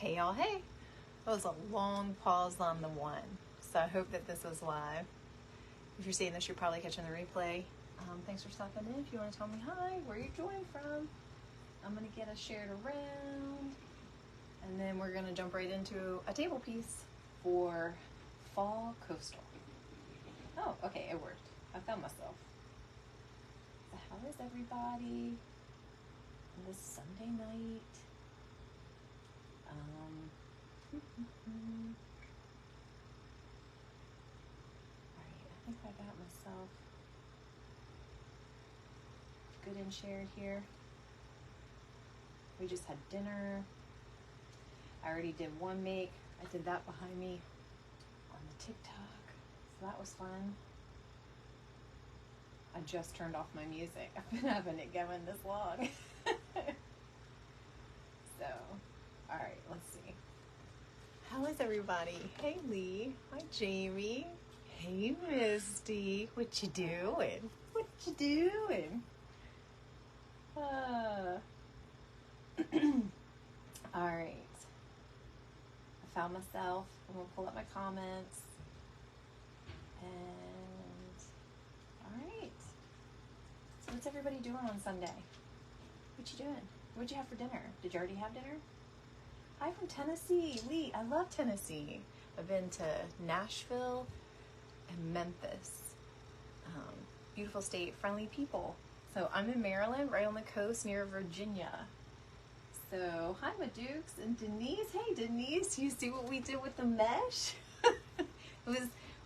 Hey y'all, hey. That was a long pause on the one, so I hope that this was live. If you're seeing this, you're probably catching the replay. Thanks for stopping in. If you want to tell me hi, where you're joining from, I'm going to get us shared around, and then we're going to jump right into a table piece for fall coastal. Oh, okay, it worked. I found myself. So how is everybody on this Sunday night? Alright, I think I got myself good and shared here. We just had dinner. I already did one make. I did that behind me on the TikTok. So that was fun. I just turned off my music. I've been having it going this long. So, alright, let's see. How is everybody? Hey Lee. Hi Jamie. Hey Misty. What you doing? What you doing? Alright. I found myself. I'm going to pull up my comments. And, alright. So what's everybody doing on Sunday? What you doing? What'd you have for dinner? Did you already have dinner? Hi from Tennessee. Lee, I love Tennessee. I've been to Nashville and Memphis. Beautiful state, friendly people. So I'm in Maryland, right on the coast near Virginia. So hi, my Dukes and Denise. Hey, Denise, you see what we did with the mesh?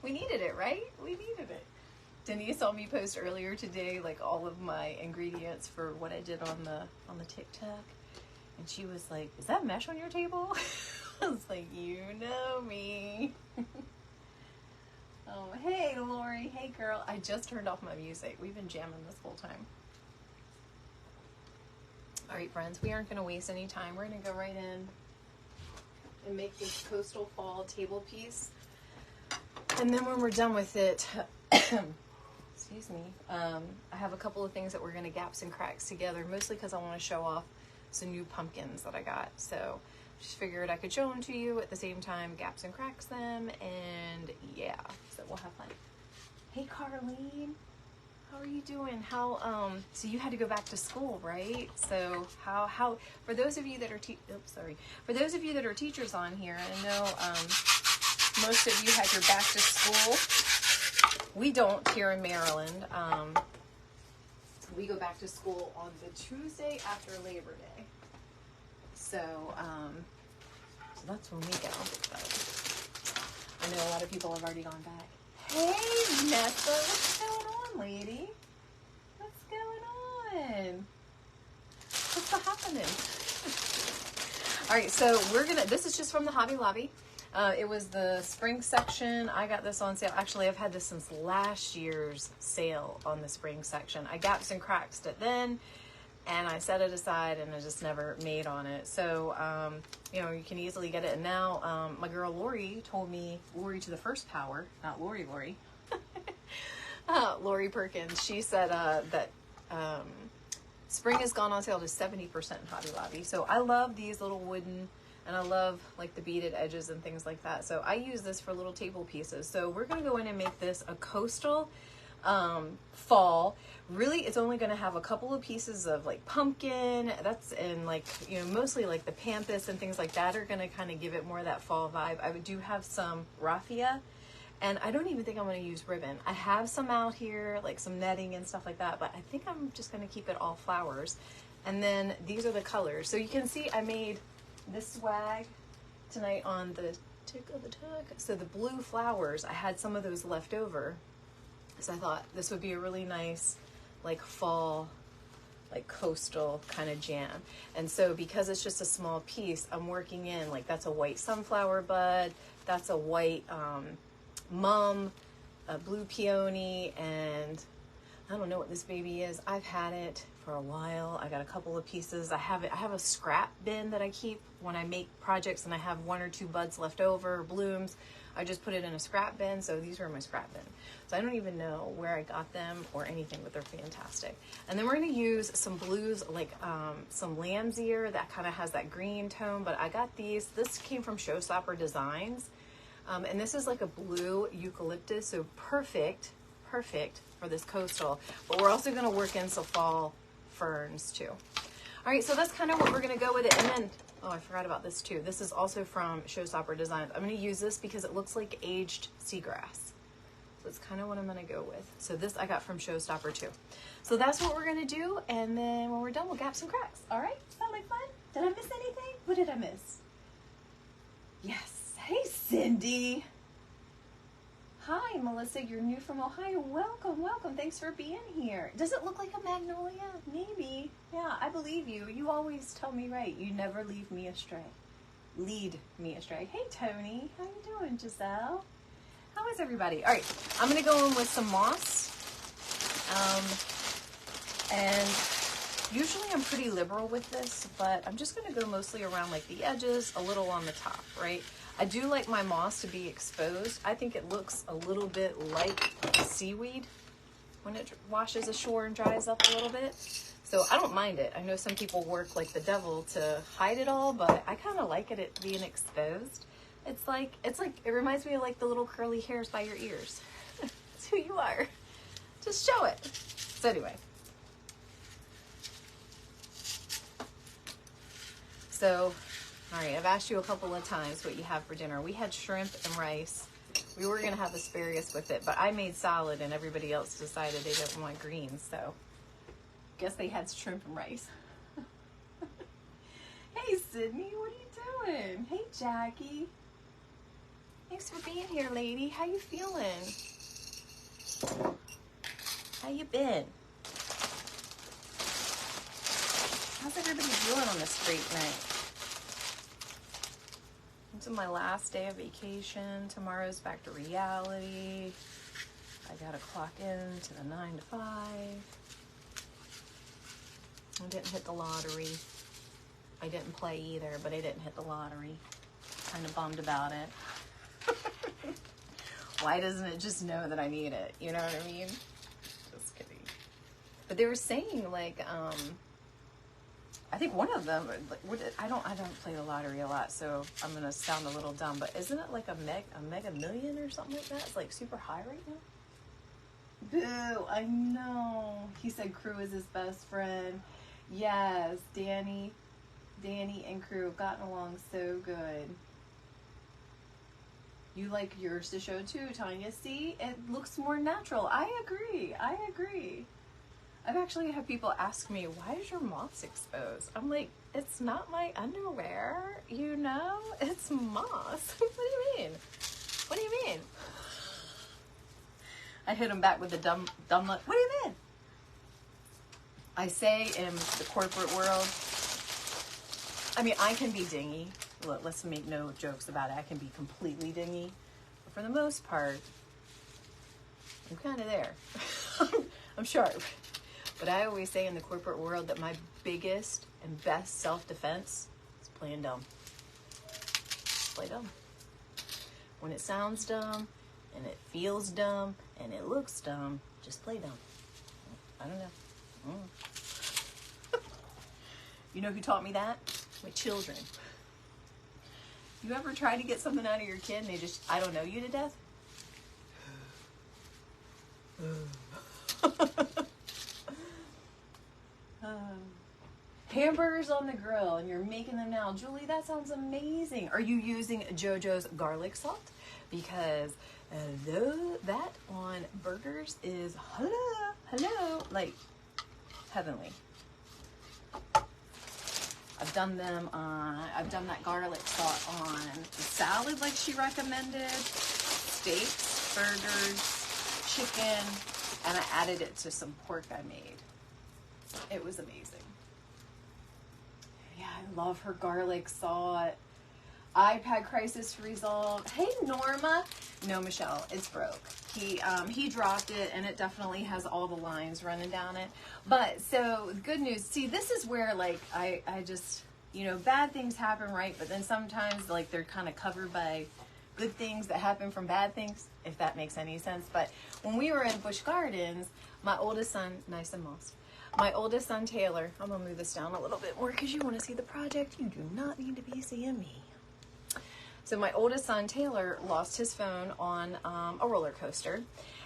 We needed it, right? We needed it. Denise saw me post earlier today, like all of my ingredients for what I did on the TikTok. And she was like, is that mesh on your table? I was like, you know me. Oh, hey, Lori. Hey, girl. I just turned off my music. We've been jamming this whole time. All right, friends. We aren't going to waste any time. We're going to go right in and make this coastal fall table piece. And then when we're done with it, excuse me, I have a couple of things that we're going to gaps and cracks together, mostly because I want to show off some new pumpkins that I got. So just figured I could show them to you at the same time, gaps and cracks them, and yeah, so we'll have fun. Hey Carlene, how are you doing? So you had to go back to school, right? So how for those of you that are for those of you that are teachers on here, I know most of you had your back to school. We don't here in Maryland. We go back to school on the Tuesday after Labor Day. So that's when we go. But I know a lot of people have already gone back. Hey, Nessa, what's going on, lady? What's going on? What's happening? All right, so this is just from the Hobby Lobby. It was the spring section. I got this on sale. Actually, I've had this since last year's sale on the spring section. I gaps and cracks it then, and I set it aside, and I just never made on it. So, you can easily get it. And now, my girl Lori told me, Lori to the first power, not Lori, Lori Perkins. She said that spring has gone on sale to 70% in Hobby Lobby. So I love these little wooden. And I love like the beaded edges and things like that. So I use this for little table pieces. So we're going to go in and make this a coastal fall. Really, it's only going to have a couple of pieces of like pumpkin. That's in like, mostly like the pampas and things like that are going to kind of give it more of that fall vibe. I do have some raffia. And I don't even think I'm going to use ribbon. I have some out here, like some netting and stuff like that. But I think I'm just going to keep it all flowers. And then these are the colors. So you can see I made this swag tonight on the tick of the tuck. So the blue flowers, I had some of those left over. So I thought this would be a really nice like fall, like coastal kind of jam. And so because it's just a small piece, I'm working in like that's a white sunflower bud, that's a white mum, a blue peony, and I don't know what this baby is. I've had it for a while. I got a couple of pieces. I have a scrap bin that I keep when I make projects and I have 1 or 2 buds left over, or blooms. I just put it in a scrap bin. So these are my scrap bin. So I don't even know where I got them or anything, but they're fantastic. And then we're going to use some blues, like some lamb's ear that kind of has that green tone. But I got these. This came from Showstopper Designs. And this is like a blue eucalyptus. So perfect for this coastal. But we're also going to work in some fall ferns too. All right, so that's kind of what we're going to go with it. And then, oh, I forgot about this too. This is also from Showstopper Designs. I'm going to use this because it looks like aged seagrass. So it's kind of what I'm going to go with. So this I got from Showstopper too. So that's what we're going to do. And then when we're done, we'll gap some cracks. All right, sound like fun? Did I miss anything? What did I miss? Yes. Hey, Cindy. Hi, Melissa. You're new from Ohio. Welcome, welcome. Thanks for being here. Does it look like a magnolia? Maybe. Yeah, I believe you. You always tell me right. You never leave me astray. Lead me astray. Hey, Tony. How you doing, Giselle? How is everybody? All right, I'm going to go in with some moss. And usually I'm pretty liberal with this, but I'm just going to go mostly around like the edges, a little on the top, right? I do like my moss to be exposed. I think it looks a little bit like seaweed when it washes ashore and dries up a little bit. So I don't mind it. I know some people work like the devil to hide it all, but I kind of like it being exposed. It reminds me of like the little curly hairs by your ears. That's who you are. Just show it. So anyway. So, all right, I've asked you a couple of times what you have for dinner. We had shrimp and rice. We were going to have asparagus with it, but I made salad and everybody else decided they didn't want greens, so guess they had shrimp and rice. Hey, Sydney, what are you doing? Hey, Jackie. Thanks for being here, lady. How you feeling? How you been? How's everybody doing on this great night? It's my last day of vacation. Tomorrow's back to reality. I gotta clock in to the 9 to 5. I didn't hit the lottery. I didn't play either, but I didn't hit the lottery. Kind of bummed about it. Why doesn't it just know that I need it? You know what I mean? Just kidding. But they were saying like, I think one of them, I don't play the lottery a lot, so I'm gonna sound a little dumb, but isn't it like a mega million or something like that? It's like super high right now. Boo! I know. He said Crew is his best friend. Yes, Danny and Crew have gotten along so good. You like yours to show too, Tanya. See, it looks more natural. I agree. I've actually had people ask me, why is your moss exposed? I'm like, it's not my underwear, you know? It's moss. What do you mean? What do you mean? I hit him back with the dumb look. What do you mean? I say in the corporate world, I mean, I can be dingy. Look, let's make no jokes about it. I can be completely dingy. But for the most part, I'm kind of there. I'm sharp. But I always say in the corporate world that my biggest and best self-defense is playing dumb. Play dumb. When it sounds dumb, and it feels dumb, and it looks dumb, just play dumb. I don't know. You know who taught me that? My children. You ever try to get something out of your kid and they just, I don't know you to death? Hamburgers on the grill and you're making them now. Julie, that sounds amazing. Are you using JoJo's garlic salt? Because that on burgers is hello, like heavenly. I've done that garlic salt on the salad like she recommended, steaks, burgers, chicken, and I added it to some pork I made. It was amazing. Yeah, I love her garlic salt. iPad crisis resolved. Hey, Norma. No, Michelle, it's broke. He dropped it, and it definitely has all the lines running down it. But so good news. See, this is where like I just, you know, bad things happen, right? But then sometimes like they're kind of covered by good things that happen from bad things, if that makes any sense. But when we were in Busch Gardens, my oldest son, nice and moss. My oldest son, Taylor, I'm gonna move this down a little bit more because you want to see the project. You do not need to be seeing me. So my oldest son, Taylor, lost his phone on a roller coaster.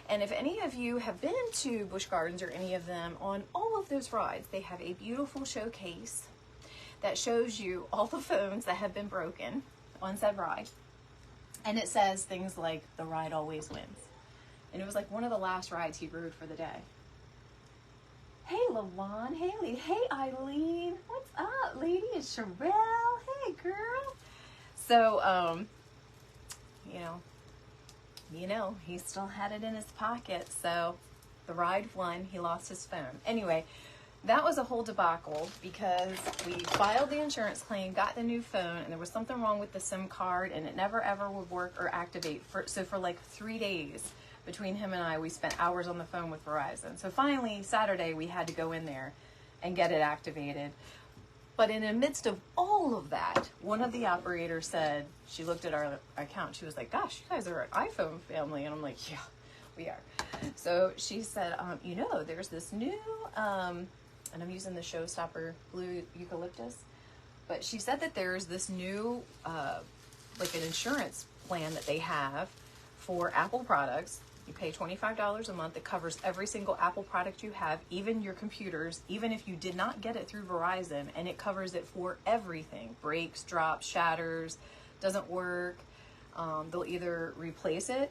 And if any of you have been to Busch Gardens or any of them, on all of those rides, they have a beautiful showcase that shows you all the phones that have been broken on said ride. And it says things like, the ride always wins. And it was like one of the last rides he rode for the day. Hey, LaVon. Hey, Lee. Hey, Eileen. What's up, lady? It's Sherelle. Hey, girl. So, you know, he still had it in his pocket. So the ride won. He lost his phone. Anyway, that was a whole debacle because we filed the insurance claim, got the new phone, and there was something wrong with the SIM card, and it never ever would work or activate. So for like 3 days between him and I, we spent hours on the phone with Verizon. So finally, Saturday, we had to go in there and get it activated. But in the midst of all of that, one of the operators said, she looked at our account, she was like, gosh, you guys are an iPhone family. And I'm like, yeah, we are. So she said, you know, there's this new, and I'm using the Showstopper blue eucalyptus, but she said that there's this new, like an insurance plan that they have for Apple products. You pay $25 a month. It covers every single Apple product you have, even your computers, even if you did not get it through Verizon, and it covers it for everything. Breaks, drops, shatters, doesn't work. They'll either replace it,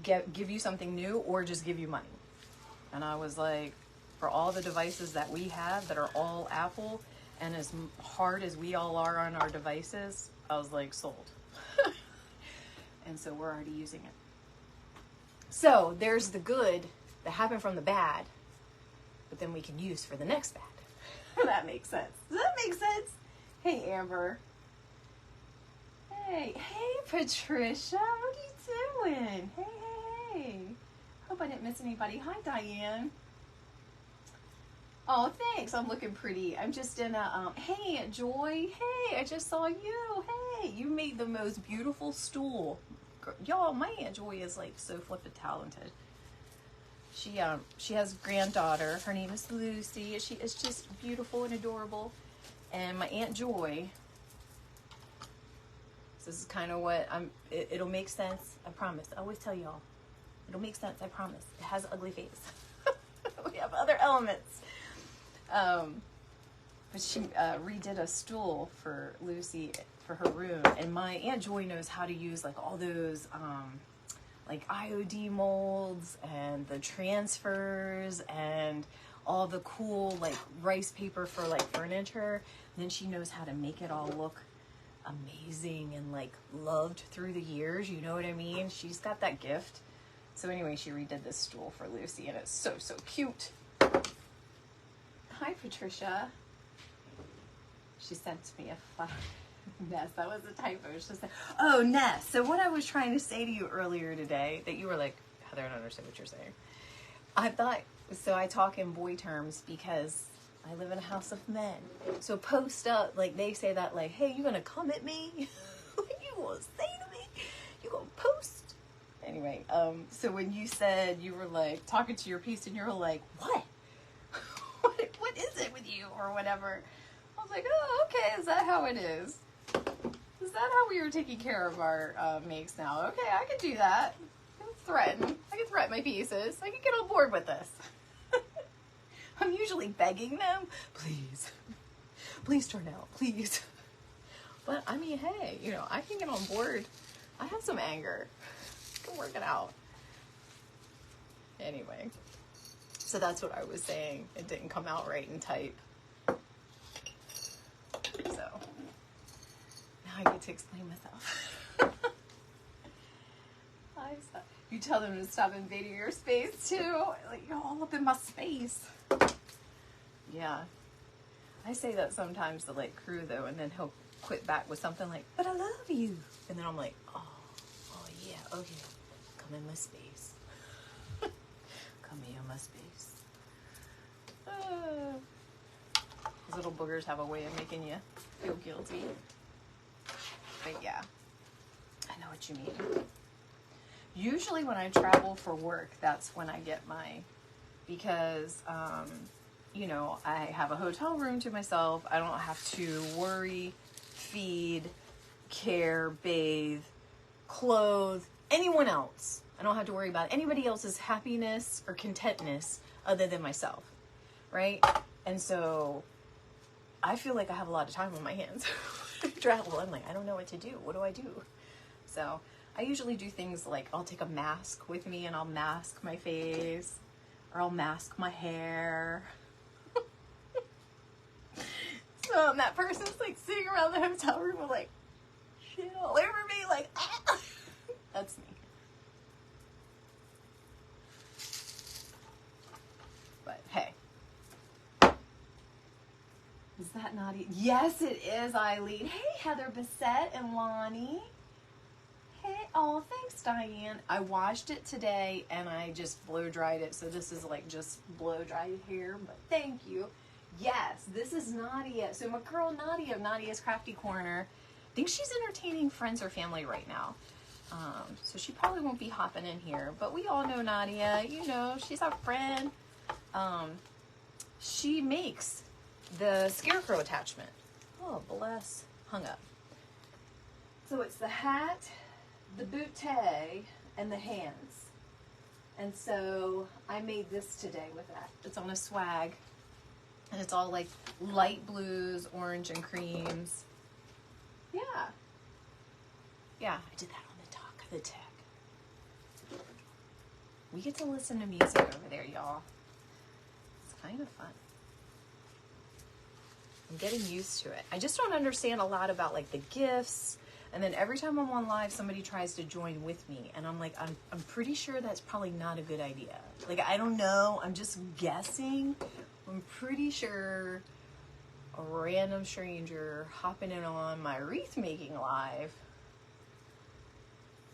give you something new, or just give you money. And I was like, for all the devices that we have that are all Apple, and as hard as we all are on our devices, I was like, sold. And so we're already using it. So there's the good that happened from the bad, but then we can use for the next bad. That makes sense. Does that make sense? Hey, Amber. Hey, Patricia. What are you doing? Hey. Hope I didn't miss anybody. Hi, Diane. Oh, thanks. I'm looking pretty. I'm just in a, hey, Aunt Joy. Hey, I just saw you. Hey, you made the most beautiful stool. Y'all, my Aunt Joy is like so flippin' talented. She has a granddaughter. Her name is Lucy. She is just beautiful and adorable. And my Aunt Joy, so this is kind of what it'll make sense. I promise. I always tell y'all, it'll make sense. I promise. It has an ugly face. We have other elements. But she redid a stool for Lucy for her room, and my Aunt Joy knows how to use like all those like IOD molds and the transfers and all the cool like rice paper for like furniture. And then she knows how to make it all look amazing and like loved through the years, you know what I mean? She's got that gift. So anyway, she redid this stool for Lucy, and it's so cute. Hi, Patricia. She sent me a flower. Ness, that was a typo. She said, oh, Ness. So what I was trying to say to you earlier today, that you were like, Heather, I don't understand what you're saying. I thought, so I talk in boy terms because I live in a house of men. So post up, like they say that like, hey, you gonna come at me? What you gonna say to me? You gonna post? Anyway, so when you said you were like talking to your piece and you were like, what? What is it with you or whatever? I was like, oh, okay, is that how it is? Is that how we were taking care of our makes now? Okay, I can do that. I can threaten my pieces. I can get on board with this. I'm usually begging them, please turn out, please. But I mean, hey, you know, I can get on board. I have some anger. I can work it out. Anyway, so that's what I was saying. It didn't come out right in type. So now I get to explain myself. You tell them to stop invading your space too. Like, you're all up in my space. Yeah. I say that sometimes to like Crew though, and then he'll quit back with something like, "But I love you," and then I'm like, "Oh, yeah, okay, come in my space, come in my space." These little boogers have a way of making you feel guilty, but yeah, I know what you mean. Usually when I travel for work, that's when I get my, because you know, I have a hotel room to myself. I don't have to worry, feed, care, bathe, clothe anyone else. I don't have to worry about anybody else's happiness or contentness other than myself, right? And so I feel like I have a lot of time on my hands. Travel, I'm like, I don't know what to do. What do I do? So I usually do things like I'll take a mask with me and I'll mask my face, or I'll mask my hair. So that person's like sitting around the hotel room with like shit all over me, like, ah. That's me. But hey, is that naughty? Yes, it is, Eileen. Hey, Heather Bissett and Lonnie. Hey, oh, thanks, Diane. I washed it today and I just blow dried it, so this is like just blow dried hair. But thank you. Yes, this is Nadia. So my girl Nadia of Nadia's Crafty Corner, I think she's entertaining friends or family right now. So she probably won't be hopping in here, but we all know Nadia. You know, she's our friend. She makes the scarecrow attachment. Oh, bless. Hung up. So it's the hat, the bootay, and the hands. And so I made this today with that. It's on a swag. And it's all like light blues, orange, and creams. Yeah. Yeah, I did that on the Talk of the Tech. We get to listen to music over there, y'all. It's kind of fun. I'm getting used to it. I just don't understand a lot about like the gifts. And then every time I'm on live, somebody tries to join with me. And I'm like, I'm pretty sure that's probably not a good idea. Like, I don't know. I'm just guessing. I'm pretty sure a random stranger hopping in on my wreath making live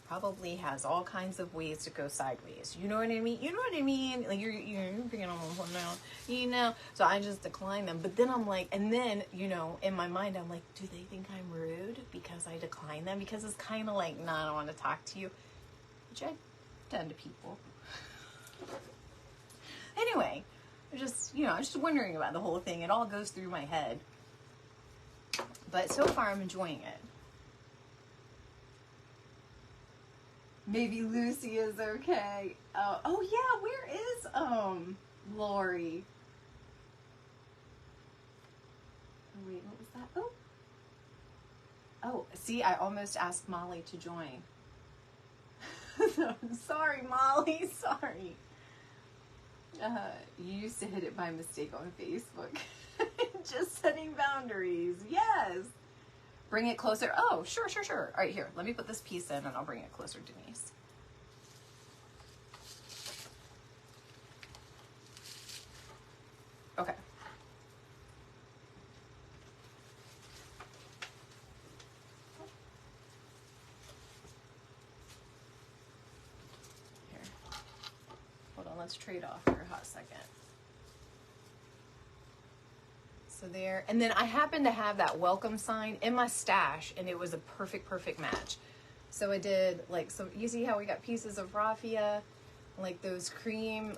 probably has all kinds of ways to go sideways. You know what I mean? You know what I mean? Like you're picking on one now, you know. So I just decline them. But then I'm like, and then, you know, in my mind I'm like, do they think I'm rude because I decline them? Because it's kind of like, nah, I don't want to talk to you, which I've done to people. Anyway, just, you know, I'm just wondering about the whole thing. It all goes through my head. But so far I'm enjoying it. Maybe Lucy is okay. Oh yeah, where is Lori? Oh wait, what was that? Oh, see, I almost asked Molly to join. Sorry, Molly, sorry. You used to hit it by mistake on Facebook. Just setting boundaries. Yes. Bring it closer. Oh, sure. All right, here. Let me put this piece in and I'll bring it closer, Denise. Okay. Here. Hold on, let's trade off for a hot second. So there, and then I happened to have that welcome sign in my stash, and it was a perfect match. So I did like some. You see how we got pieces of raffia, like those cream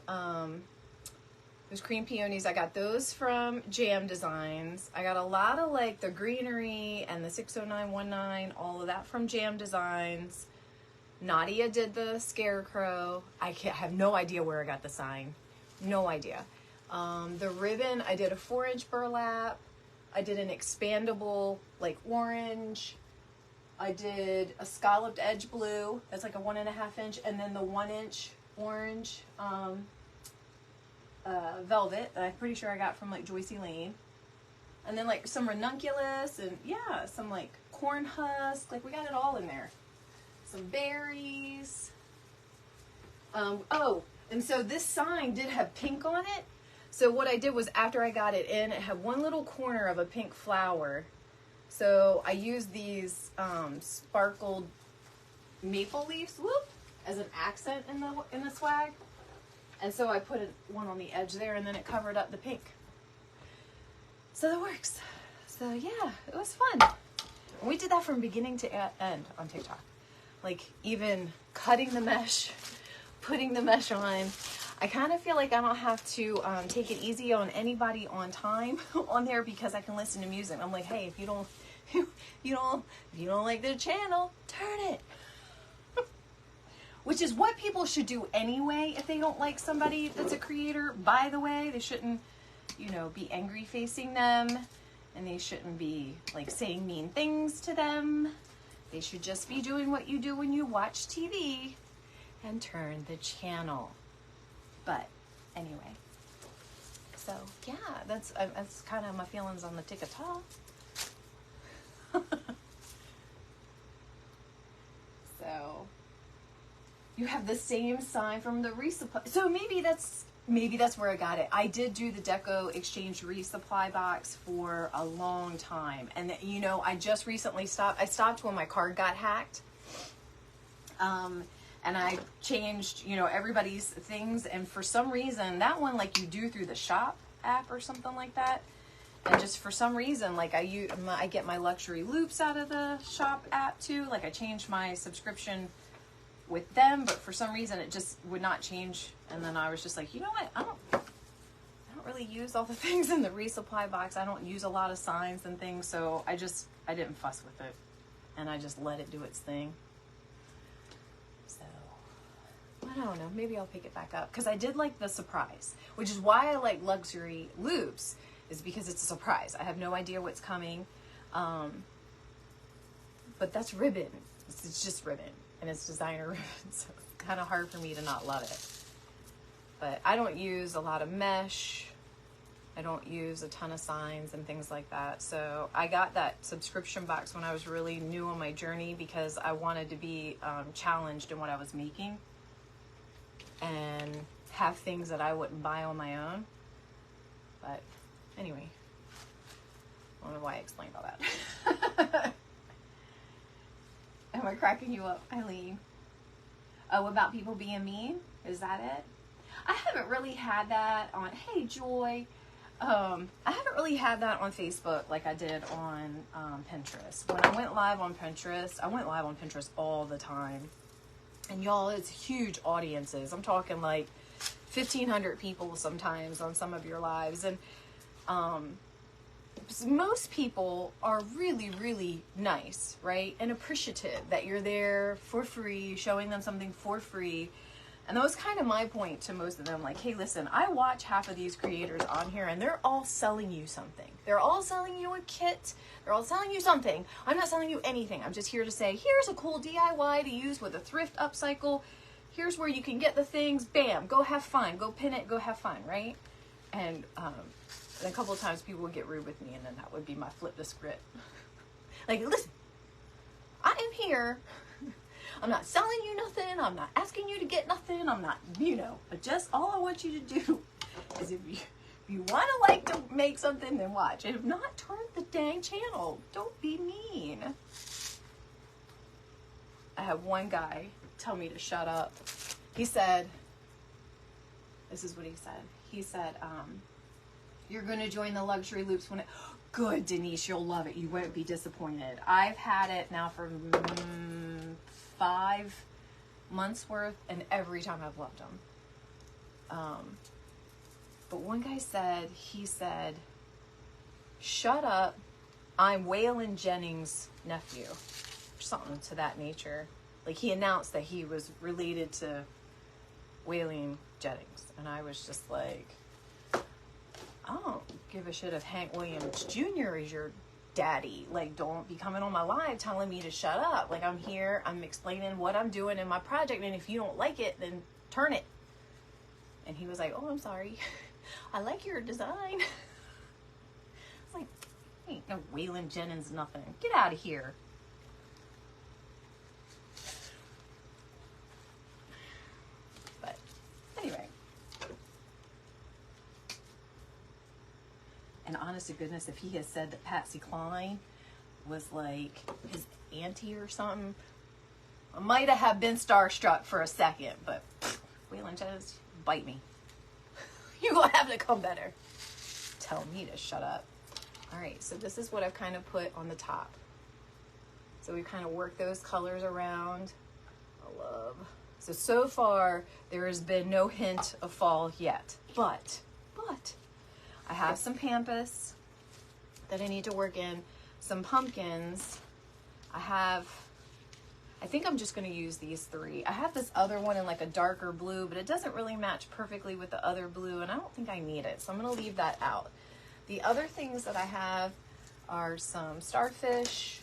peonies. I got those from Jam Designs. I got a lot of like the greenery and the 60919, all of that from Jam Designs. Nadia did the scarecrow. I have no idea where I got the sign. No idea. The ribbon, I did a 4-inch burlap. I did an expandable, like orange. I did a scalloped edge blue. That's like a 1.5 inch. And then the 1-inch orange velvet that I'm pretty sure I got from like Joycey Lane. And then like some ranunculus and yeah, some like corn husk. Like we got it all in there. Some berries. Oh, and so this sign did have pink on it. So what I did was after I got it in, it had one little corner of a pink flower. So I used these sparkled maple leaves, whoop, as an accent in the swag. And so I put one on the edge there, and then it covered up the pink. So that works. So yeah, it was fun. We did that from beginning to end on TikTok. Like even cutting the mesh, putting the mesh on. I kind of feel like I don't have to take it easy on anybody on time on there, because I can listen to music. I'm like, hey, if you don't like their channel, turn it. Which is what people should do anyway if they don't like somebody that's a creator. By the way, they shouldn't, be angry facing them, and they shouldn't be like saying mean things to them. They should just be doing what you do when you watch TV and turn the channel. But anyway, so yeah, that's kind of my feelings on the TikTok. So you have the same sign from the resupply. So maybe that's where I got it. I did do the Deco Exchange resupply box for a long time, and I just recently stopped. I stopped when my card got hacked. And I changed, everybody's things. And for some reason, that one, like you do through the shop app or something like that. And just for some reason, like I get my luxury loops out of the shop app too. Like I changed my subscription with them, but for some reason it just would not change. And then I was just like, you know what? I don't really use all the things in the resupply box. I don't use a lot of signs and things. So I didn't fuss with it, and I just let it do its thing. I don't know, maybe I'll pick it back up, because I did like the surprise, which is why I like luxury loops, is because it's a surprise. I have no idea what's coming, but that's ribbon. It's just ribbon, and it's designer ribbon, so it's kind of hard for me to not love it. But I don't use a lot of mesh. I don't use a ton of signs and things like that. So I got that subscription box when I was really new on my journey, because I wanted to be challenged in what I was making and have things that I wouldn't buy on my own. But anyway, I don't know why I explained all that. Am I cracking you up, Eileen? Oh, about people being mean? Is that it? I haven't really had that on, hey Joy, I haven't really had that on Facebook like I did on Pinterest. When I went live on Pinterest, I went live on Pinterest all the time. And y'all, it's huge audiences. I'm talking like 1,500 people sometimes on some of your lives. And most people are really, really nice, right? And appreciative that you're there for free, showing them something for free. And that was kind of my point to most of them. Like, hey, listen, I watch half of these creators on here, and they're all selling you something. They're all selling you a kit. They're all selling you something. I'm not selling you anything. I'm just here to say, here's a cool DIY to use with a thrift upcycle. Here's where you can get the things. Bam, go have fun. Go pin it. Go have fun, right? And a couple of times people would get rude with me, and then that would be my flip the script. Like, listen, I am here. I'm not selling you nothing. I'm not asking you to get nothing. I'm not, but just all I want you to do is if you want to make something, then watch. And if not, turn the dang channel. Don't be mean. I had one guy tell me to shut up. He said, this is what he said. He said, you're going to join the luxury loops when it, good, Denise, you'll love it. You won't be disappointed. I've had it now for 5 months worth, and every time I've loved them. But one guy said, shut up, I'm Waylon Jennings' nephew, or something to that nature. Like, he announced that he was related to Waylon Jennings, and I was just like, I don't give a shit if Hank Williams Jr. is your daddy. Like, don't be coming on my live telling me to shut up. Like, I'm here, I'm explaining what I'm doing in my project, and if you don't like it, then turn it. And he was like, oh, I'm sorry. I like your design. It's like, ain't no Waylon Jennings nothing. Get out of here. But anyway. to goodness, if he has said that Patsy Cline was like his auntie or something, I might have been starstruck for a second, but Waylon Jennings, bite me. You gonna have to come better. Tell me to shut up. All right, so this is what I've kind of put on the top. So we kind of work those colors around. I love. So far, there has been no hint of fall yet. But, I have some pampas that I need to work in. Some pumpkins. I think I'm just going to use these 3. I have this other one in like a darker blue, but it doesn't really match perfectly with the other blue, and I don't think I need it. So I'm going to leave that out. The other things that I have are some starfish.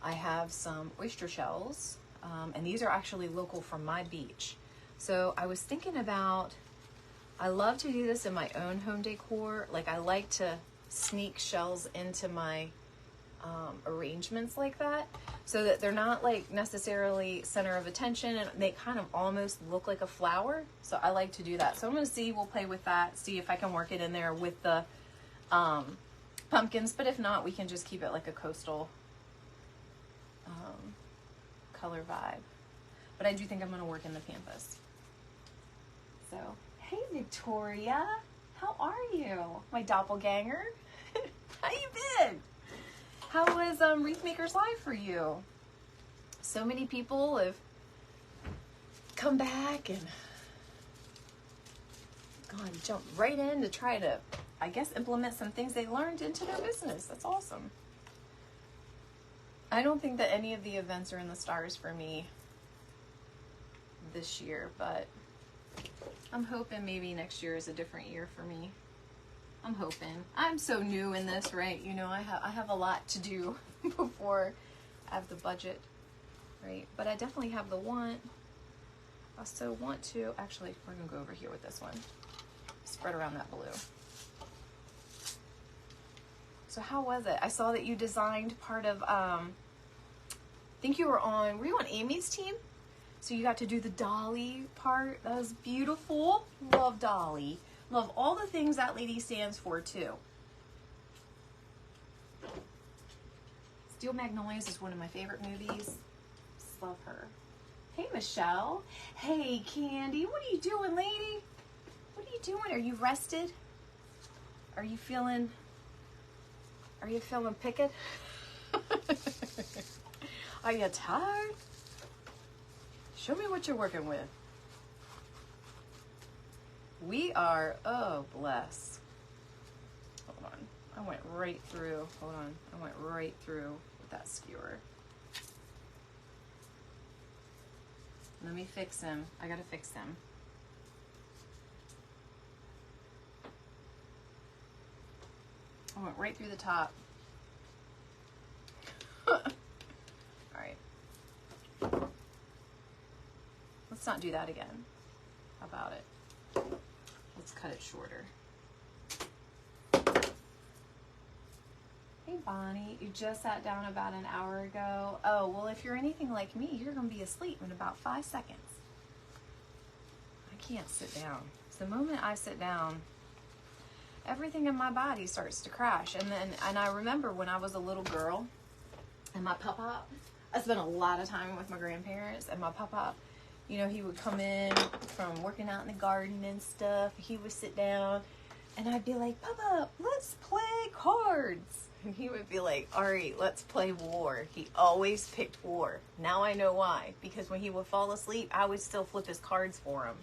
I have some oyster shells, and these are actually local from my beach. So I was thinking about, I love to do this in my own home decor. Like I like to sneak shells into my arrangements like that, so that they're not like necessarily center of attention and they kind of almost look like a flower. So I like to do that. So I'm going to see, we'll play with that, see if I can work it in there with the pumpkins, but if not, we can just keep it like a coastal color vibe. But I do think I'm going to work in the pampas. So, hey Victoria, how are you? My doppelganger. How you been? How was Wreath Makers Live for you? So many people have come back and jumped right in to try to, I guess, implement some things they learned into their business. That's awesome. I don't think that any of the events are in the stars for me this year, but I'm hoping maybe next year is a different year for me. I'm hoping. I'm so new in this, right? You know, I have a lot to do before I have the budget, right? But I definitely have the want. I so want to, actually, we're gonna go over here with this one. Spread around that blue. So how was it? I saw that you designed part of, I think you were you on Amy's team? So you got to do the Dolly part. That was beautiful. Love Dolly. Love all the things that lady stands for too. Steel Magnolias is one of my favorite movies. Just love her. Hey Michelle. Hey Candy. What are you doing, lady? What are you doing? Are you rested? Are you feeling picked? Are you tired? Show me what you're working with. We are, oh bless. Hold on. I went right through, hold on. I went right through with that skewer. Let me fix him. I gotta fix him. I went right through the top. All right. Let's not do that again. How about it? Let's cut it shorter. Hey Bonnie, you just sat down about an hour ago. Oh, well, if you're anything like me, you're gonna be asleep in about 5 seconds. I can't sit down. So the moment I sit down, everything in my body starts to crash. And I remember when I was a little girl and my pop-pop, I spent a lot of time with my grandparents, and my pop-pop, you know, he would come in from working out in the garden and stuff. He would sit down and I'd be like, Papa, let's play cards. And he would be like, all right, let's play war. He always picked war. Now I know why. Because when he would fall asleep, I would still flip his cards for him.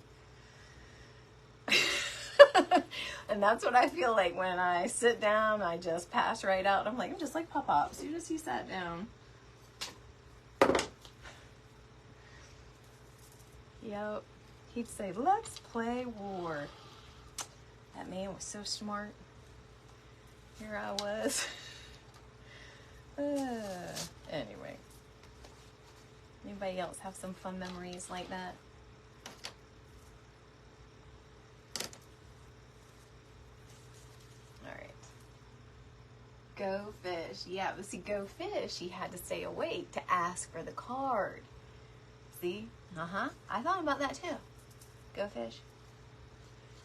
And that's what I feel like when I sit down. I just pass right out. I'm like, I'm just like Papa. As soon as he sat down. Yep. He'd say, let's play war. That man was so smart. Here I was. Anyway. Anybody else have some fun memories like that? All right. Go Fish. Yeah, but see, Go Fish, he had to stay awake to ask for the card. See? I thought about that too. Go Fish.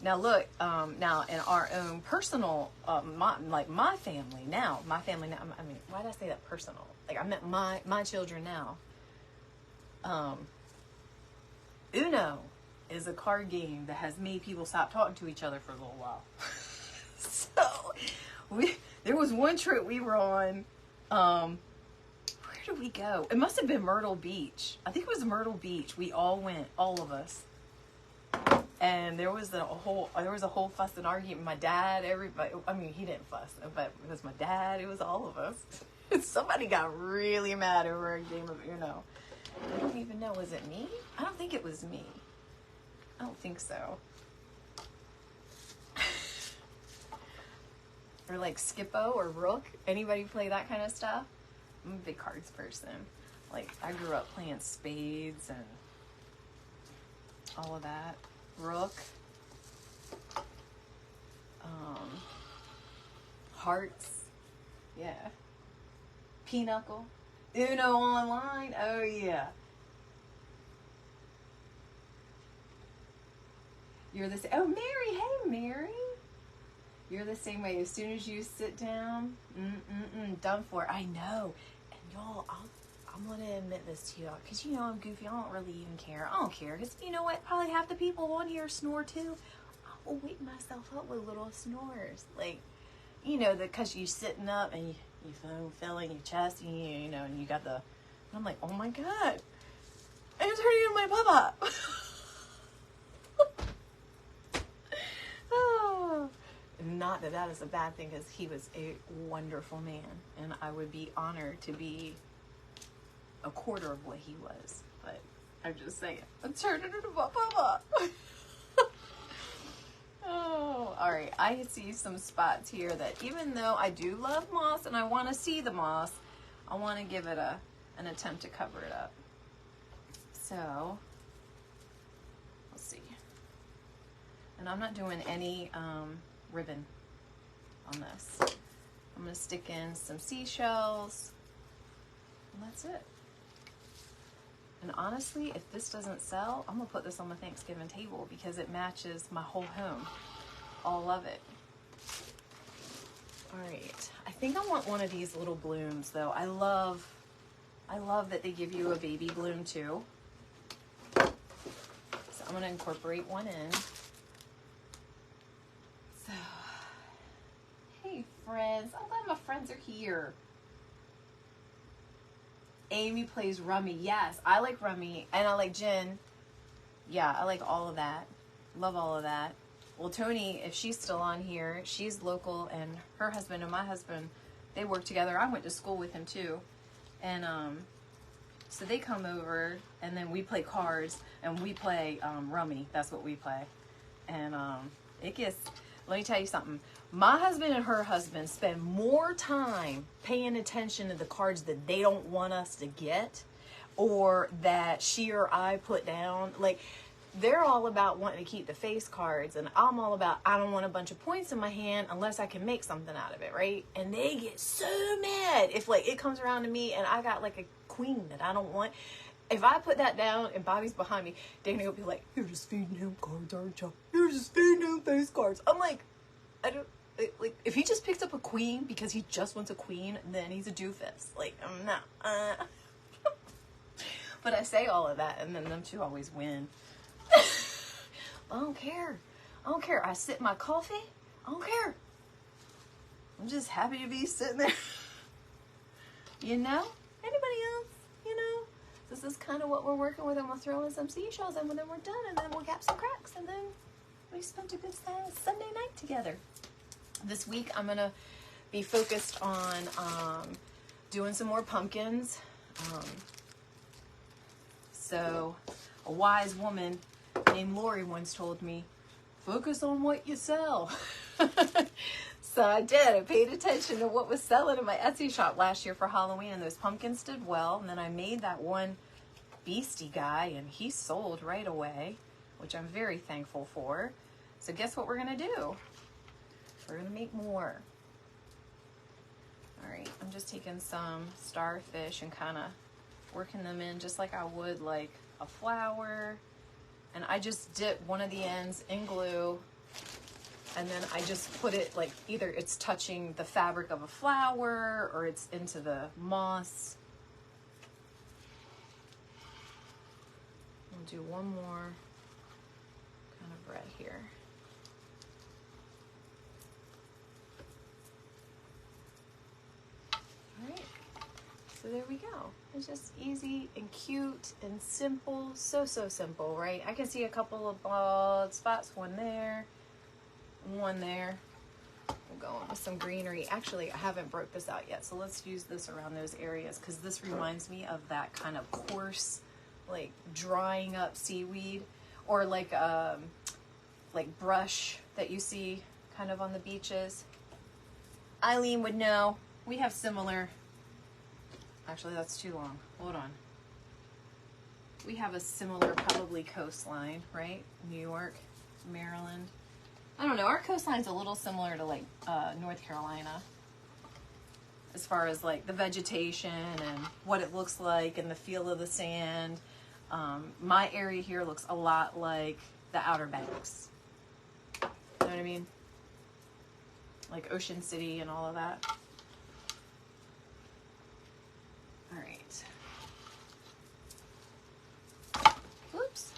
Now look, now in our own personal, my family now, I mean, why did I say that personal? Like I meant my children now. Uno is a card game that has made people stop talking to each other for a little while. So there was one trip we were on. Where did we go? It must have been Myrtle Beach. I think it was Myrtle Beach. We all went, all of us. And there was a whole fuss and argument. My dad, everybody. I mean, he didn't fuss, but it was my dad. It was all of us. Somebody got really mad over a game of Uno. I don't even know. Was it me? I don't think it was me. I don't think so. Or like Skippo or Rook. Anybody play that kind of stuff? I'm a big cards person. Like I grew up playing spades and all of that. Rook. Hearts. Yeah. Pinochle. Uno online. Oh yeah. You're the same. Oh, Mary. Hey, Mary. You're the same way. As soon as you sit down, done for. I know. And y'all, I'm going to admit this to y'all. Because you know I'm goofy. I don't really even care. I don't care. Because you know what? Probably half the people on here snore too. I will wake myself up with little snores. Like, you know, because you're sitting up and you feeling your chest. And you know, and you got the... I'm like, oh my God. I'm turning into my papa. Oh. Not that that is a bad thing, because he was a wonderful man, and I would be honored to be a quarter of what he was. But I'm just saying, I'm turning into my papa. Oh, all right. I see some spots here that, even though I do love moss and I want to see the moss, I want to give it an attempt to cover it up. So let's see. And I'm not doing any ribbon on this. I'm going to stick in some seashells, and that's it. And honestly, if this doesn't sell, I'm going to put this on my Thanksgiving table because it matches my whole home. All of it. All right. I think I want one of these little blooms though. I love that they give you a baby bloom too. So I'm going to incorporate one in. So, hey friends. I'm glad my friends are here. Amy plays rummy. Yes, I like rummy, and I like gin. Yeah, I like all of that. Love all of that. Well, Tony, if she's still on here, she's local, and her husband and my husband, they work together. I went to school with him too. And so they come over, and then we play cards, and we play rummy. That's what we play. And it gets, let me tell you something. My husband and her husband spend more time paying attention to the cards that they don't want us to get, or that she or I put down. Like, they're all about wanting to keep the face cards, and I'm all about, I don't want a bunch of points in my hand unless I can make something out of it, right? And they get so mad if, like, it comes around to me and I got, like, a queen that I don't want. If I put that down and Bobby's behind me, Danny will be like, you're just feeding him cards, aren't you? You're just feeding him face cards. I'm like, I don't... Like, if he just picks up a queen because he just wants a queen, then he's a doofus. Like, I'm not. But I say all of that, and then them two always win. I don't care. I don't care. I sip my coffee. I don't care. I'm just happy to be sitting there. You know? Anybody else? You know? This is kind of what we're working with, and we'll throw in some seashells, and then we're done, and then we'll cap some cracks, and then we spent a good Sunday night together. This week I'm going to be focused on doing some more pumpkins. So a wise woman named Lori once told me, focus on what you sell. So I did. I paid attention to what was selling in my Etsy shop last year for Halloween, and those pumpkins did well. And then I made that one beastie guy, and he sold right away, which I'm very thankful for. So guess what we're going to do? We're going to make more. All right, I'm just taking some Starfish and kind of working them in just like I would like a flower. And I just dip one of the ends in glue And then I just put it like either it's touching the fabric of a flower or it's into the moss. I'll do one more kind of red here. All right, so there we go. It's just easy and cute and simple, so simple, right? I can see a couple of bald spots, one there, one there. We'll go on with some greenery. Actually, I haven't broke this out yet, so let's use this around those areas because this reminds me of that kind of coarse, like drying up seaweed, or like brush that you see kind of on the beaches. Eileen would know. We have similar. Actually, that's too long. Hold on. We have a similar, probably coastline, right? New York, Maryland. I don't know. Our coastline's a little similar to like North Carolina, as far as like the vegetation and what it looks like and the feel of the sand. My area here looks a lot like the Outer Banks. You know what I mean? Like Ocean City and all of that. All right. Oops.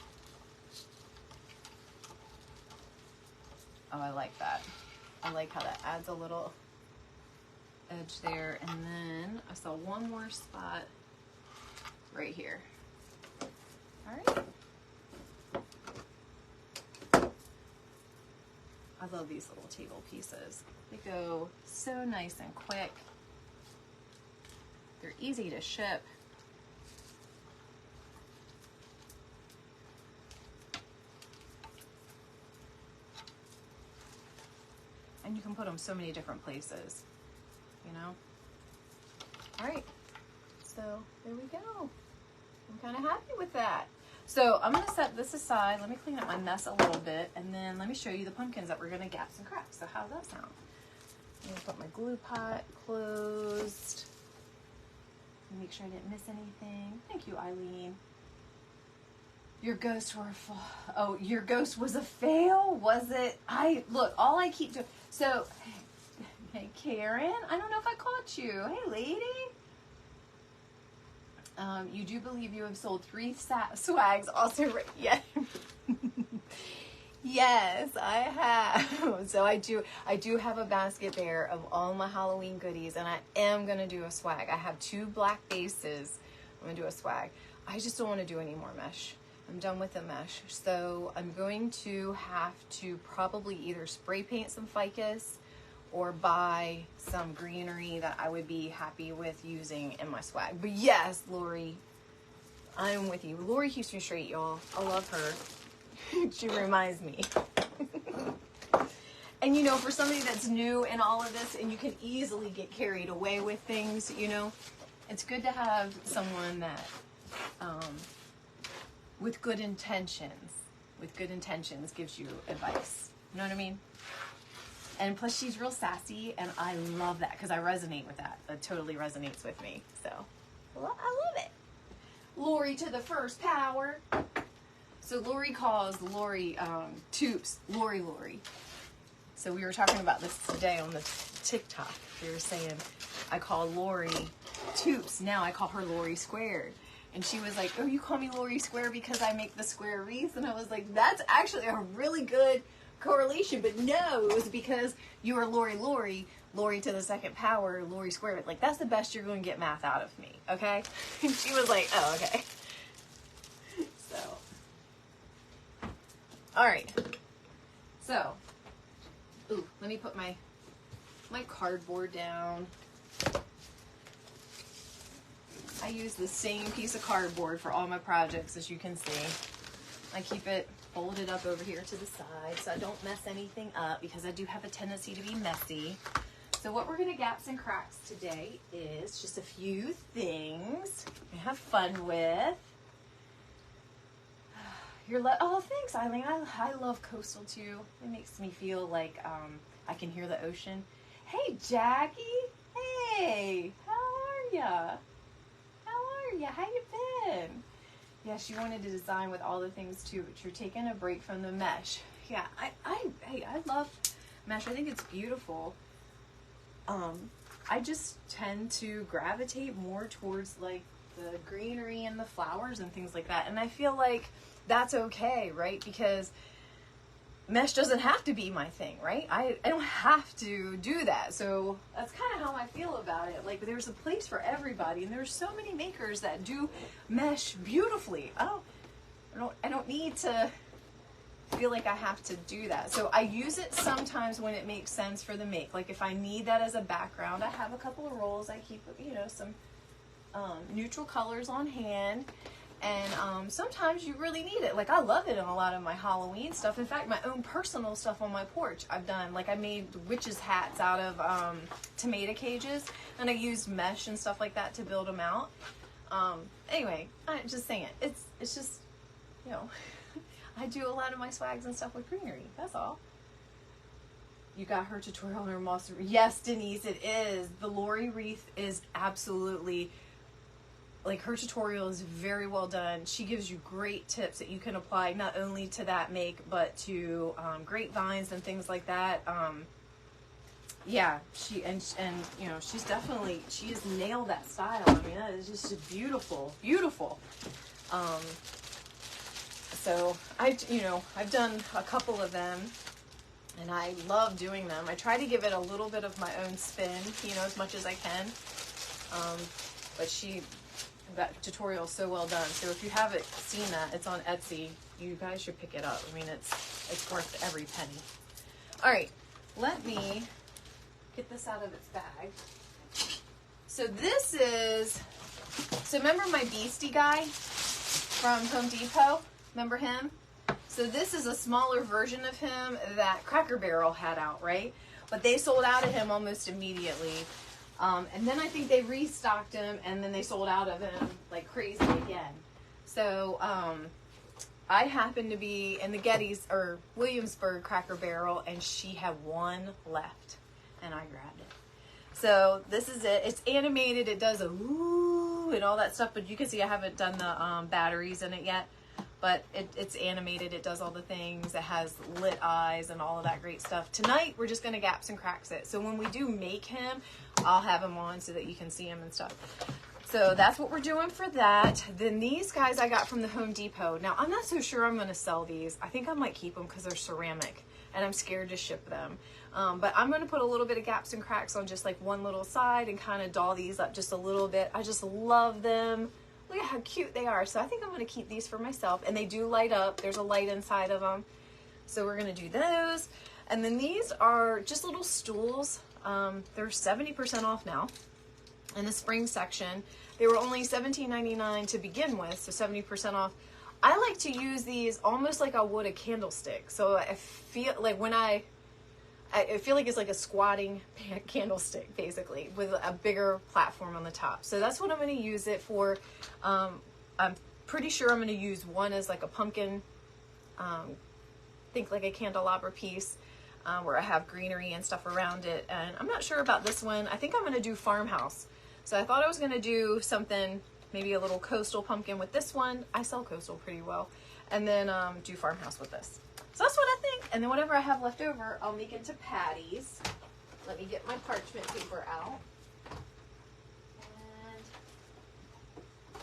Oh, I like that. I like how that adds a little edge there. And then I saw one more spot right here. All right. I love these little table pieces. They go so nice and quick. They're easy to ship. And you can put them so many different places, you know? All right, so there we go. I'm kind of happy with that. So I'm gonna set this aside. Let me clean up my mess a little bit, and then let me show you the pumpkins that we're gonna gaps and cracks. So how's that sound? I'm gonna put my glue pot closed. Make sure I didn't miss anything. Thank you, Eileen. Your ghosts were oh, your ghost was a fail, was it? Look, all I keep doing. So, hey, Karen, I don't know if I caught you. Hey, lady. You do believe you have sold 3 swags also, yeah. Yes, I have. So I do have a basket there of all my Halloween goodies, and I am going to do a swag. I have 2 black bases. I'm going to do a swag. I just don't want to do any more mesh. I'm done with the mesh. So I'm going to have to probably either spray paint some ficus or buy some greenery that I would be happy with using in my swag. But yes, Lori, I'm with you. Lori keeps me straight, y'all. I love her. She reminds me. And you know, for somebody that's new in all of this, and you can easily get carried away with things, you know, it's good to have someone that, with good intentions gives you advice. You know what I mean? And plus she's real sassy, and I love that because I resonate with that. That totally resonates with me. So, I love it. Lori to the first power. So Lori calls Lori Toops Lori. So we were talking about this today on the TikTok. We were saying I call Lori Toops. Now I call her Lori Squared. And she was like, oh, you call me Lori Square because I make the square wreaths? And I was like, that's actually a really good correlation. But no, it was because you are Lori to the second power, Lori Squared. Like, that's the best you're going to get math out of me, okay? And she was like, oh, okay. So, all right. So, ooh, let me put my cardboard down. I use the same piece of cardboard for all my projects, as you can see. I keep it folded up over here to the side so I don't mess anything up, because I do have a tendency to be messy. So what we're going to gaps and cracks today is just a few things to have fun with. Oh, thanks, Eileen. I love coastal too. It makes me feel like I can hear the ocean. Hey, Jackie. Hey, how are ya? How you been? Yeah, she wanted to design with all the things too, but you're taking a break from the mesh. Yeah, hey, I love mesh. I think it's beautiful. I just tend to gravitate more towards like the greenery and the flowers and things like that. And I feel like that's okay, right? Because mesh doesn't have to be my thing, right? I don't have to do that. So that's kind of how I feel about it. Like there's a place for everybody, and there's so many makers that do mesh beautifully. I don't need to feel like I have to do that. So I use it sometimes when it makes sense for the make. Like if I need that as a background, I have a couple of rolls. I keep, you know, some neutral colors on hand. And sometimes you really need it. Like I love it in a lot of my Halloween stuff. In fact, my own personal stuff on my porch I've done. Like I made witches hats out of tomato cages, and I used mesh and stuff like that to build them out. Anyway, I'm just saying it. It's just, you know, I do a lot of my swags and stuff with greenery. That's all. You got her tutorial on her moss. Yes, Denise, it is. The Lori wreath is absolutely, like, her tutorial is very well done. She gives you great tips that you can apply not only to that make, but to grapevines and things like that. Yeah, she and you know, she has nailed that style. I mean, that is just beautiful, beautiful. So I've done a couple of them, and I love doing them. I try to give it a little bit of my own spin, you know, as much as I can. But that tutorial is so well done. So if you haven't seen that, it's on Etsy. You guys should pick it up. I mean, it's worth every penny. All right, let me get this out of its bag. So this is, remember my Beastie guy from Home Depot? Remember him? So this is a smaller version of him that Cracker Barrel had out, right? But they sold out of him almost immediately. And then I think they restocked him, and then they sold out of him like crazy again. So I happened to be in the Gettys or Williamsburg Cracker Barrel, and she had one left, and I grabbed it. So this is it. It's animated. It does a woo and all that stuff, but you can see I haven't done the batteries in it yet. But it's animated. It does all the things. It has lit eyes and all of that great stuff. Tonight, we're just going to gaps and cracks it. So when we do make him, I'll have him on so that you can see him and stuff. So that's what we're doing for that. Then these guys I got from the Home Depot. Now, I'm not so sure I'm going to sell these. I think I might keep them because they're ceramic, and I'm scared to ship them. But I'm going to put a little bit of gaps and cracks on just like one little side and kind of doll these up just a little bit. I just love them. Look at how cute they are. So I think I'm going to keep these for myself. And they do light up. There's a light inside of them. So we're going to do those. And then these are just little stools. They're 70% off now in the spring section. They were only $17.99 to begin with, so 70% off. I like to use these almost like I would a candlestick. So I feel like I feel like it's like a squatting candlestick, basically, with a bigger platform on the top. So that's what I'm going to use it for. I'm pretty sure I'm going to use one as like a pumpkin, think like a candelabra piece, where I have greenery and stuff around it. And I'm not sure about this one. I think I'm going to do farmhouse. So I thought I was going to do something, maybe a little coastal pumpkin with this one. I sell coastal pretty well. And then do farmhouse with this. So that's what I think. And then whatever I have left over, I'll make into patties. Let me get my parchment paper out. And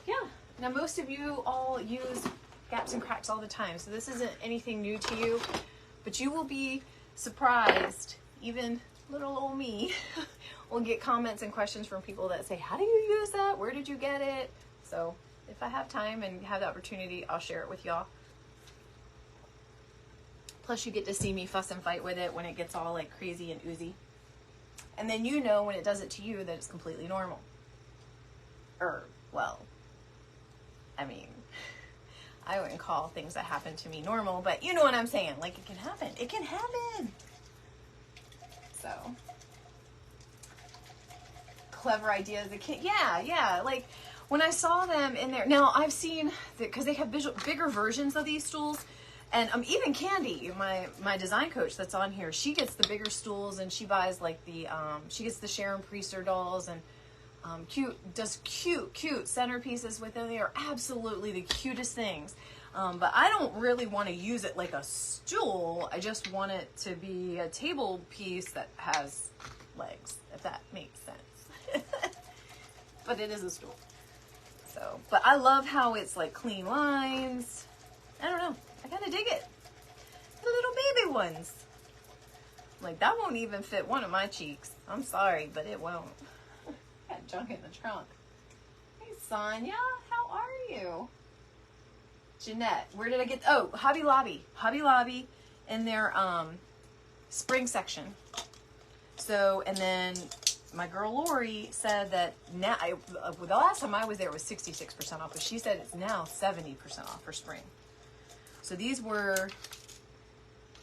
yeah. Now most of you all use gaps and cracks all the time. So this isn't anything new to you. But you will be surprised. Even little old me will get comments and questions from people that say, how do you use that? Where did you get it? So if I have time and have the opportunity, I'll share it with y'all. Plus you get to see me fuss and fight with it when it gets all like crazy and oozy. And then you know when it does it to you that it's completely normal. Well, I mean, I wouldn't call things that happen to me normal, but you know what I'm saying. Like, it can happen. It can happen. So, clever ideas. Yeah. Like, when I saw them in there. Now, I've seen, because they have bigger versions of these stools. And even Candy, my design coach that's on here, she gets the bigger stools, and she buys like she gets the Sharon Priester dolls, and cute centerpieces with them. They are absolutely the cutest things. But I don't really want to use it like a stool. I just want it to be a table piece that has legs, if that makes sense. But it is a stool. So, but I love how it's like clean lines. I don't know. I kind of dig it. The little baby ones. Like, that won't even fit one of my cheeks. I'm sorry, but it won't. Got junk in the trunk. Hey, Sonia, how are you? Jeanette, where did I get? Oh, Hobby Lobby. Hobby Lobby in their spring section. So, and then my girl Lori said that now, the last time I was there it was 66% off, but she said it's now 70% off for spring. So these were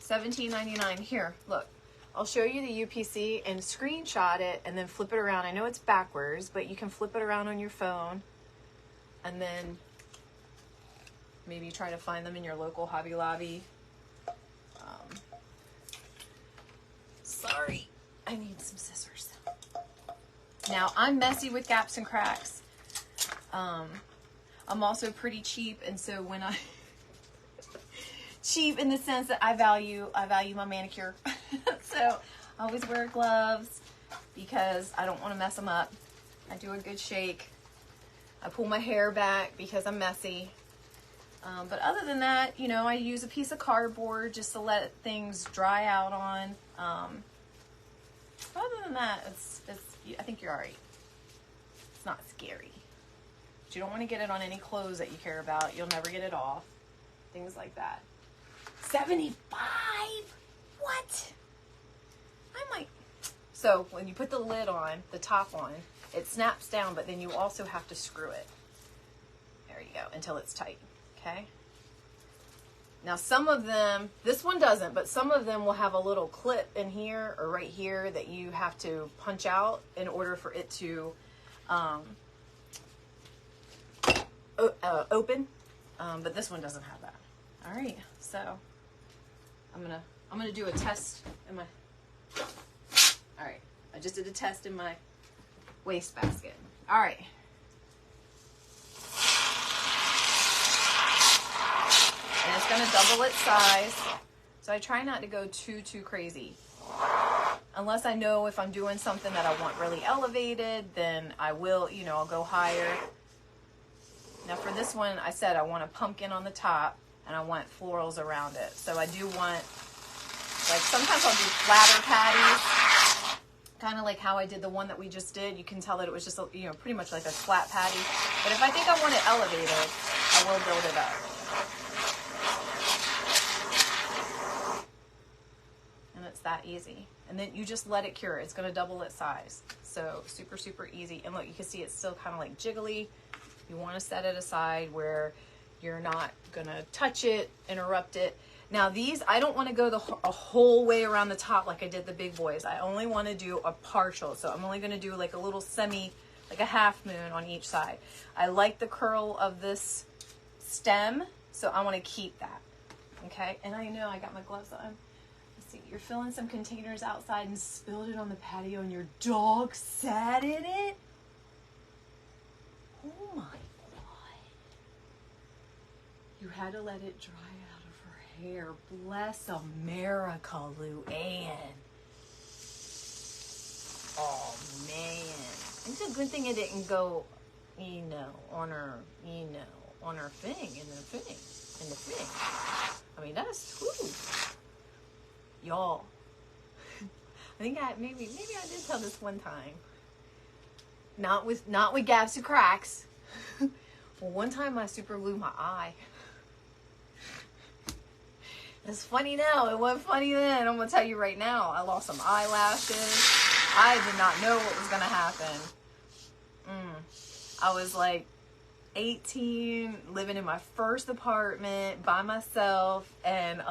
$17.99. Here, look. I'll show you the UPC and screenshot it and then flip it around. I know it's backwards, but you can flip it around on your phone and then maybe try to find them in your local Hobby Lobby. Sorry, I need some scissors. Now, I'm messy with gaps and cracks. I'm also pretty cheap, and so when I... cheap in the sense that I value my manicure. So I always wear gloves because I don't want to mess them up. I do a good shake. I pull my hair back because I'm messy. But other than that, you know, I use a piece of cardboard just to let things dry out on. Other than that, I think you're all right. It's not scary. But you don't want to get it on any clothes that you care about. You'll never get it off. Things like that. 75? What? I might. So when you put the lid on, the top on, it snaps down, but then you also have to screw it. There you go, until it's tight. Okay? Now some of them, this one doesn't, but some of them will have a little clip in here or right here that you have to punch out in order for it to open. But this one doesn't have that. All right, so I'm gonna do a test in my. All right, I just did a test in my wastebasket. All right. And it's gonna double its size. So I try not to go too crazy. Unless I know if I'm doing something that I want really elevated, then I will, you know, I'll go higher. Now for this one, I said I want a pumpkin on the top and I want florals around it. So I do want, like sometimes I'll do flatter patties, kind of like how I did the one that we just did. You can tell that it was just, you know, pretty much like a flat patty. But if I think I want it elevated, I will build it up. And it's that easy. And then you just let it cure. It's going to double its size. So super easy. And look, you can see it's still kind of like jiggly. You want to set it aside where you're not going to touch it, interrupt it. Now these, I don't want to go a whole way around the top like I did the big boys. I only want to do a partial. So I'm only going to do like a little like a half moon on each side. I like the curl of this stem, so I want to keep that. Okay, and I know I got my gloves on. Let's see, you're filling some containers outside and spilled it on the patio and your dog sat in it? Oh my God. You had to let it dry out of her hair. Bless America, Luann. Oh man. It's a good thing it didn't go, you know, on her, you know, on her thing, in the thing. I mean, that's, whew. Y'all. I think maybe I did tell this one time. Not with gaps and cracks. Well, one time I super glued my eye. It's funny now. It wasn't funny then. I'm going to tell you right now. I lost some eyelashes. I did not know what was going to happen. I was like 18, living in my first apartment by myself. And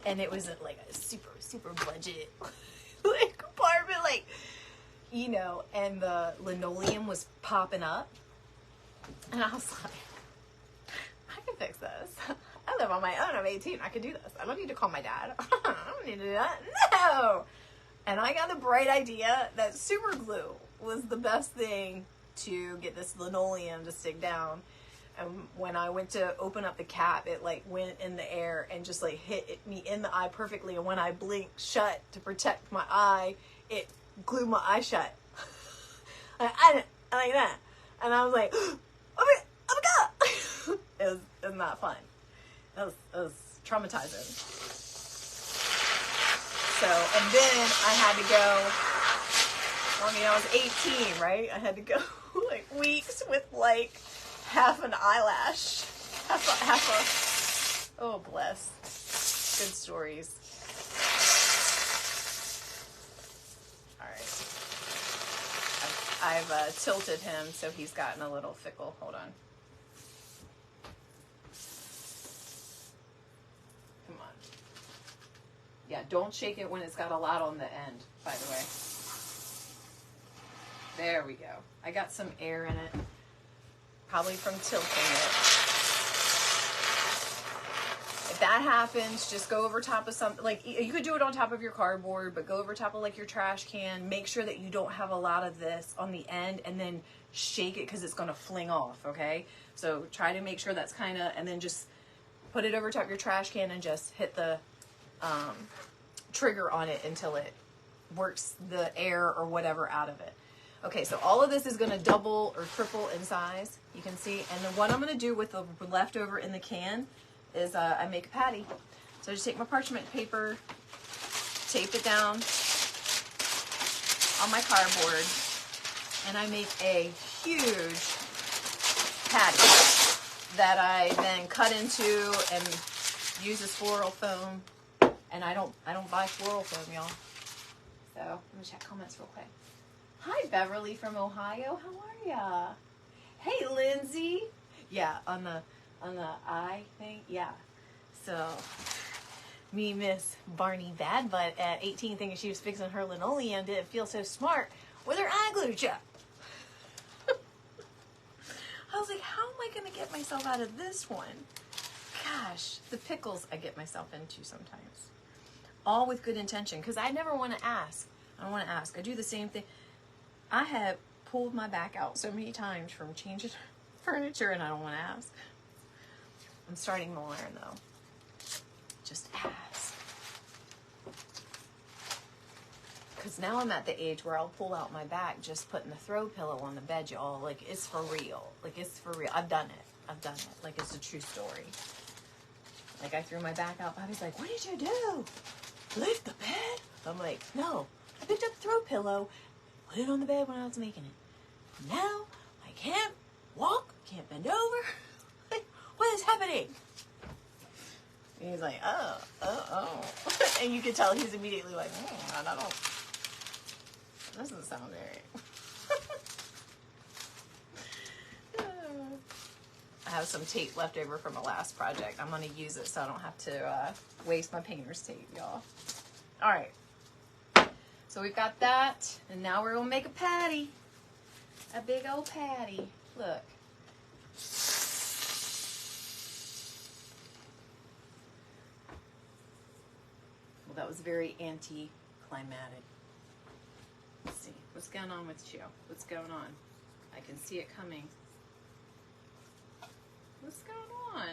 it was like a super budget like apartment. Like, you know, and the linoleum was popping up. And I was like, I can fix this. I live on my own. I'm 18. I can do this. I don't need to call my dad. I don't need to do that. No. And I got the bright idea that super glue was the best thing to get this linoleum to stick down. And when I went to open up the cap, it like went in the air and just like hit me in the eye perfectly. And when I blinked shut to protect my eye, it glued my eye shut. I like that. And I was like, oh my God. It was not fun. It was traumatizing. So, and then I had to go, I mean, I was 18, right? I had to go like weeks with like half an eyelash. Oh, bless. Good stories. All right. I've tilted him so he's gotten a little fickle. Hold on. Come on. Yeah, don't shake it when it's got a lot on the end, by the way. There we go. I got some air in it. Probably from tilting it. If that happens, just go over top of something. Like, you could do it on top of your cardboard, but go over top of like your trash can. Make sure that you don't have a lot of this on the end, and then shake it because it's going to fling off, okay? So try to make sure that's kind of, and then just put it over top of your trash can and just hit the trigger on it until it works the air or whatever out of it. Okay, so all of this is going to double or triple in size, you can see. And then what I'm going to do with the leftover in the can is I make a patty. So I just take my parchment paper, tape it down on my cardboard, and I make a huge patty that I then cut into and use as floral foam. And I don't buy floral foam, y'all. So let me check comments real quick. Hi, Beverly from Ohio. How are ya? Hey, Lindsay. Yeah, on the eye thing. Yeah. So, me, Miss Barney Badbutt at 18, thinking she was fixing her linoleum, didn't feel so smart with her eye glue job. I was like, how am I going to get myself out of this one? Gosh, the pickles I get myself into sometimes. All with good intention, because I never want to ask. I don't want to ask. I do the same thing. I have pulled my back out so many times from changing furniture, and I don't want to ask. I'm starting to learn, though. Just ask. Because now I'm at the age where I'll pull out my back just putting the throw pillow on the bed, y'all. Like, it's for real. Like, it's for real. I've done it. Like, it's a true story. Like, I threw my back out. Bobby's like, what did you do? Lift the bed? I'm like, no. I picked up the throw pillow, put it on the bed when I was making it. Now, I can't walk, can't bend over. What is happening? And he's like, oh. And you can tell he's immediately like, I don't, doesn't sound right. I have some tape left over from a last project. I'm going to use it so I don't have to waste my painter's tape, y'all. All right. So we've got that, and now we're going to make a patty. A big old patty. Look. Well, that was very anticlimactic. Let's see. What's going on with you? What's going on? I can see it coming. What's going on?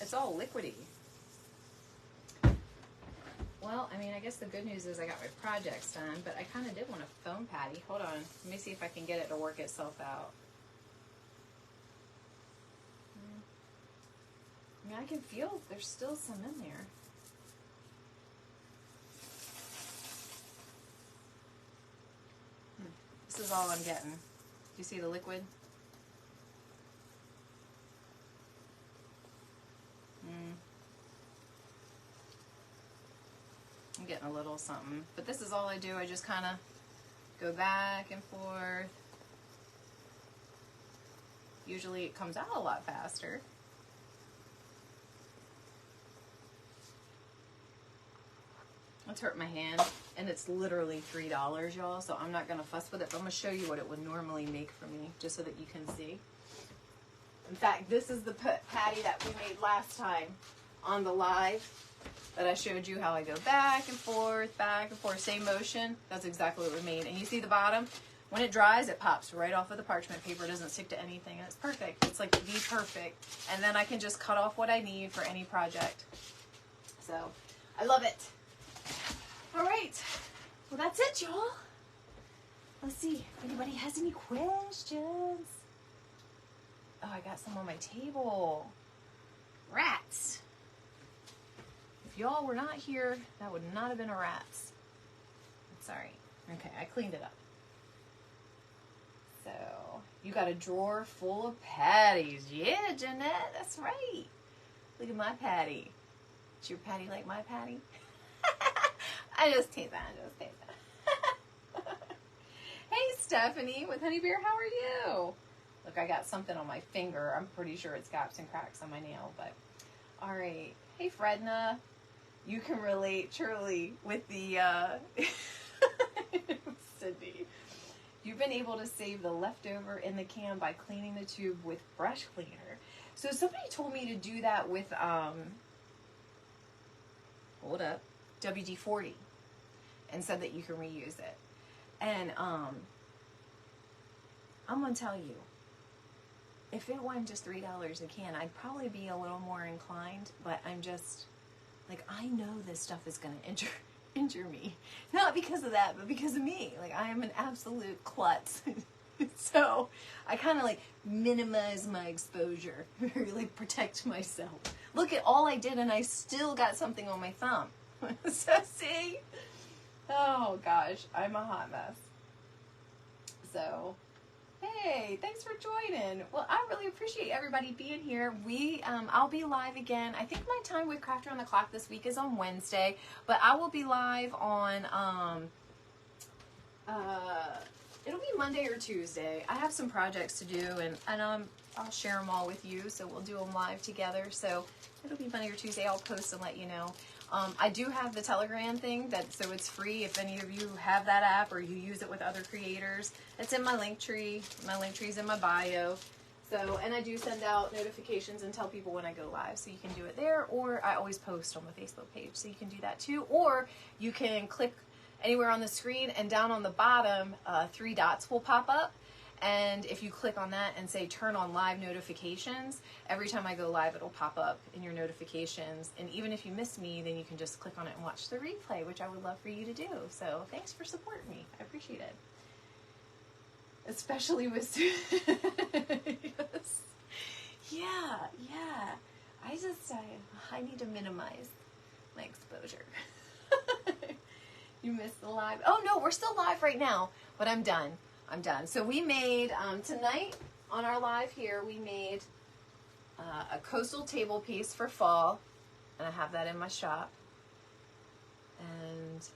It's all liquidy. Well, I mean, I guess the good news is I got my projects done, but I kind of did want a foam patty. Hold on. Let me see if I can get it to work itself out. I mean, I can feel there's still some in there. This is all I'm getting. Do you see the liquid? I'm getting a little something, but this is all I do. I just kind of go back and forth. Usually it comes out a lot faster. It's hurt my hand, and it's literally $3, y'all, so I'm not going to fuss with it, but I'm going to show you what it would normally make for me, just so that you can see. In fact, this is the patty that we made last time on the live that I showed you how I go back and forth, same motion. That's exactly what we made. And you see the bottom? When it dries, it pops right off of the parchment paper. It doesn't stick to anything. And it's perfect. It's like the perfect. And then I can just cut off what I need for any project. So, I love it. All right. Well, that's it, y'all. Let's see if anybody has any questions. Oh, I got some on my table. Rats. If y'all were not here, that would not have been a rat's. Sorry. Okay, I cleaned it up. So, you got a drawer full of patties. Yeah, Jeanette, that's right. Look at my patty. Is your patty like my patty? I just tease that. Hey, Stephanie with Honey Bear, how are you? Look, I got something on my finger. I'm pretty sure it's gaps and cracks on my nail, but all right. Hey, Fredna. You can relate, truly, with the Cindy. You've been able to save the leftover in the can by cleaning the tube with brush cleaner. So somebody told me to do that with, hold up, WD-40, and said that you can reuse it. And I'm going to tell you, if it wasn't just $3 a can, I'd probably be a little more inclined, but I'm just, like, I know this stuff is going to injure me. Not because of that, but because of me. Like, I am an absolute klutz. So, I kind of, like, minimize my exposure. Like, protect myself. Look at all I did, and I still got something on my thumb. So, see? Oh, gosh. I'm a hot mess. So, hey, thanks for joining. Well, I really appreciate everybody being here. I'll be live again. I think my time with Craft Around the Clock this week is on Wednesday, but I will be live on, it'll be Monday or Tuesday. I have some projects to do, and I'll share them all with you, so we'll do them live together. So it'll be Monday or Tuesday. I'll post and let you know. I do have the Telegram thing, so it's free if any of you have that app or you use it with other creators. It's in my link tree. My link tree is in my bio. So, and I do send out notifications and tell people when I go live, so you can do it there, or I always post on the Facebook page, so you can do that too. Or you can click anywhere on the screen, and down on the bottom, 3 dots will pop up. And if you click on that and say turn on live notifications, every time I go live, it'll pop up in your notifications. And even if you miss me, then you can just click on it and watch the replay, which I would love for you to do. So thanks for supporting me. I appreciate it. Especially with yes. Yeah. I need to minimize my exposure. You missed the live. Oh no, we're still live right now, but I'm done. So we made, tonight on our live here, we made a coastal table piece for fall, and I have that in my shop. And it's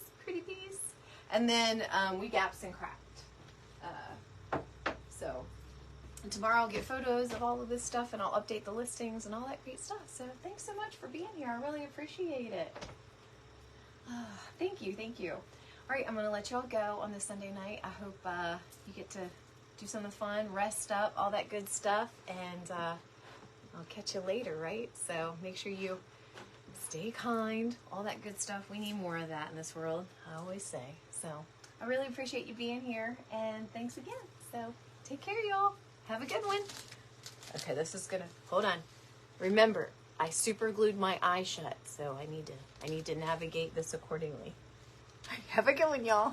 a pretty piece. And then we gaps and cracked. So tomorrow I'll get photos of all of this stuff, and I'll update the listings and all that great stuff. So thanks so much for being here. I really appreciate it. Thank you. All right, I'm going to let y'all go on this Sunday night. I hope you get to do something fun, rest up, all that good stuff, and I'll catch you later, right? So make sure you stay kind, all that good stuff. We need more of that in this world, I always say. So I really appreciate you being here, and thanks again. So take care, y'all. Have a good one. Okay, this is going to, hold on. Remember, I super glued my eye shut, so I need to navigate this accordingly. Have a good one, y'all.